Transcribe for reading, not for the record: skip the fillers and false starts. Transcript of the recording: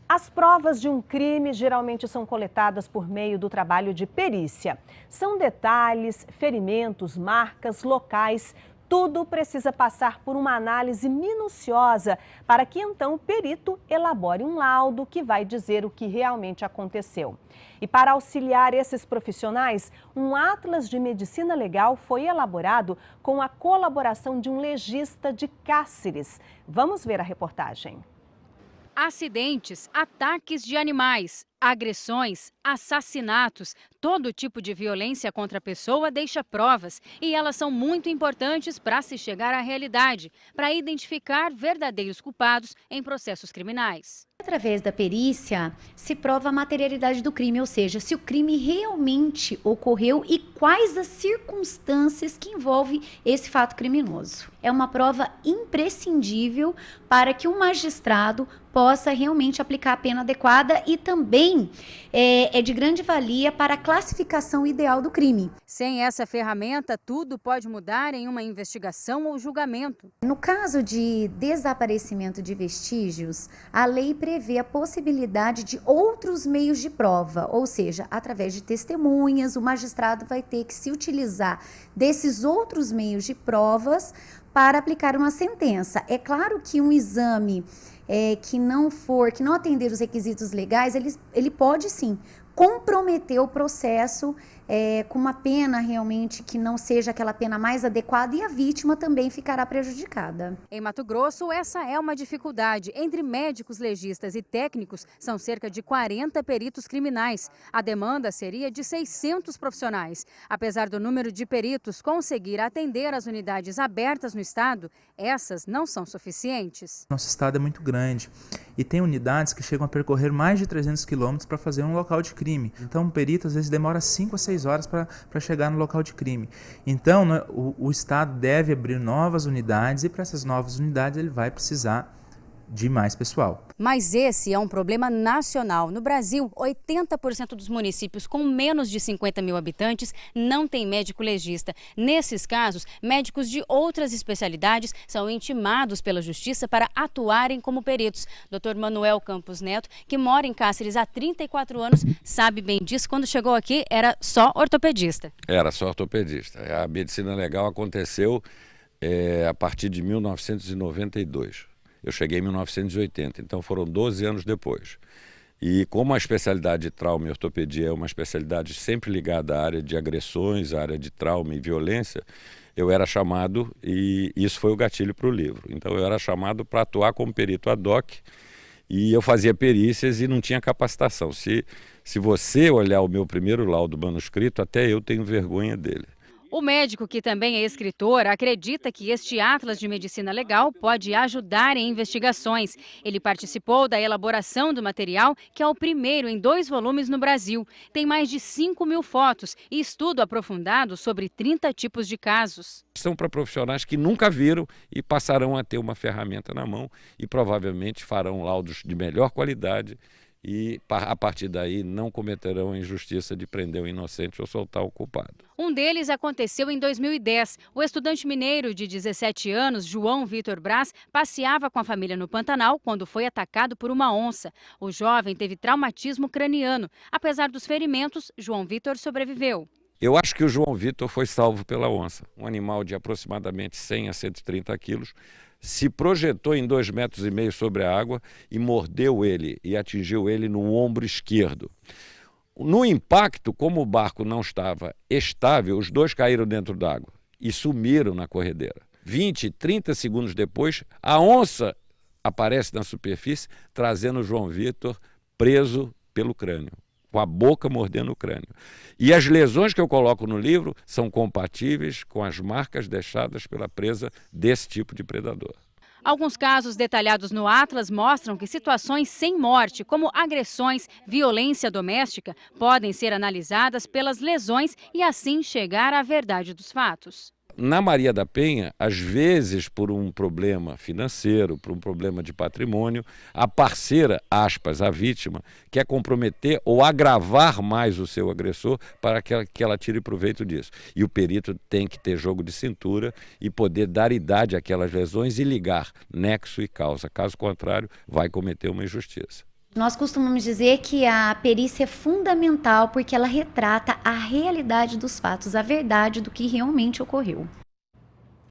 As provas de um crime geralmente são coletadas por meio do trabalho de perícia. São detalhes, ferimentos, marcas, locais, tudo precisa passar por uma análise minuciosa para que então o perito elabore um laudo que vai dizer o que realmente aconteceu. E para auxiliar esses profissionais, um atlas de medicina legal foi elaborado com a colaboração de um legista de Cáceres. Vamos ver a reportagem. Acidentes, ataques de animais, agressões, assassinatos, todo tipo de violência contra a pessoa deixa provas e elas são muito importantes para se chegar à realidade, para identificar verdadeiros culpados em processos criminais. Através da perícia, se prova a materialidade do crime, ou seja, se o crime realmente ocorreu e quais as circunstâncias que envolvem esse fato criminoso. É uma prova imprescindível para que um magistrado possa realmente aplicar a pena adequada e também é de grande valia para a classificação ideal do crime. Sem essa ferramenta, tudo pode mudar em uma investigação ou julgamento. No caso de desaparecimento de vestígios, a lei prevê a possibilidade de outros meios de prova, ou seja, através de testemunhas, o magistrado vai ter que se utilizar desses outros meios de provas para aplicar uma sentença. É claro que um exame que não atender os requisitos legais, ele pode sim comprometer o processo com uma pena realmente que não seja aquela pena mais adequada e a vítima também ficará prejudicada. Em Mato Grosso, essa é uma dificuldade. Entre médicos, legistas e técnicos, são cerca de 40 peritos criminais. A demanda seria de 600 profissionais. Apesar do número de peritos conseguir atender as unidades abertas no estado, essas não são suficientes. Nosso estado é muito grande e tem unidades que chegam a percorrer mais de 300 quilômetros para fazer um local de crime. Então, o perito às vezes demora 5 a 6 horas para chegar no local de crime. Então, né, o Estado deve abrir novas unidades e para essas novas unidades ele vai precisar de mais pessoal. Mas esse é um problema nacional. No Brasil, 80% dos municípios com menos de 50 mil habitantes não têm médico legista. Nesses casos, médicos de outras especialidades são intimados pela Justiça para atuarem como peritos. Dr. Manuel Campos Neto, que mora em Cáceres há 34 anos, sabe bem disso. Quando chegou aqui, era só ortopedista. Era só ortopedista. A medicina legal aconteceu a partir de 1992. Eu cheguei em 1980, então foram 12 anos depois. E como a especialidade de trauma e ortopedia é uma especialidade sempre ligada à área de agressões, à área de trauma e violência, eu era chamado, e isso foi o gatilho para o livro. Então eu era chamado para atuar como perito ad hoc e eu fazia perícias e não tinha capacitação. Se você olhar o meu primeiro laudo manuscrito, até eu tenho vergonha dele. O médico, que também é escritor, acredita que este Atlas de Medicina Legal pode ajudar em investigações. Ele participou da elaboração do material, que é o primeiro em 2 volumes no Brasil. Tem mais de 5 mil fotos e estudo aprofundado sobre 30 tipos de casos. São para profissionais que nunca viram e passarão a ter uma ferramenta na mão e provavelmente farão laudos de melhor qualidade e, a partir daí, não cometerão a injustiça de prender o inocente ou soltar o culpado. Um deles aconteceu em 2010. O estudante mineiro de 17 anos, João Vitor Braz, passeava com a família no Pantanal quando foi atacado por uma onça. O jovem teve traumatismo craniano. Apesar dos ferimentos, João Vitor sobreviveu. Eu acho que o João Vitor foi salvo pela onça. Um animal de aproximadamente 100 a 130 quilos. Se projetou em 2,5 metros sobre a água e mordeu ele e atingiu ele no ombro esquerdo. No impacto, como o barco não estava estável, os dois caíram dentro d'água e sumiram na corredeira. 20, 30 segundos depois, a onça aparece na superfície, trazendo o João Vitor preso pelo crânio, com a boca mordendo o crânio. E as lesões que eu coloco no livro são compatíveis com as marcas deixadas pela presa desse tipo de predador. Alguns casos detalhados no Atlas mostram que situações sem morte, como agressões, violência doméstica, podem ser analisadas pelas lesões e assim chegar à verdade dos fatos. Na Maria da Penha, às vezes por um problema financeiro, por um problema de patrimônio, a parceira, aspas, a vítima, quer comprometer ou agravar mais o seu agressor para que ela tire proveito disso. E o perito tem que ter jogo de cintura e poder dar idade àquelas lesões e ligar nexo e causa. Caso contrário, vai cometer uma injustiça. Nós costumamos dizer que a perícia é fundamental porque ela retrata a realidade dos fatos, a verdade do que realmente ocorreu.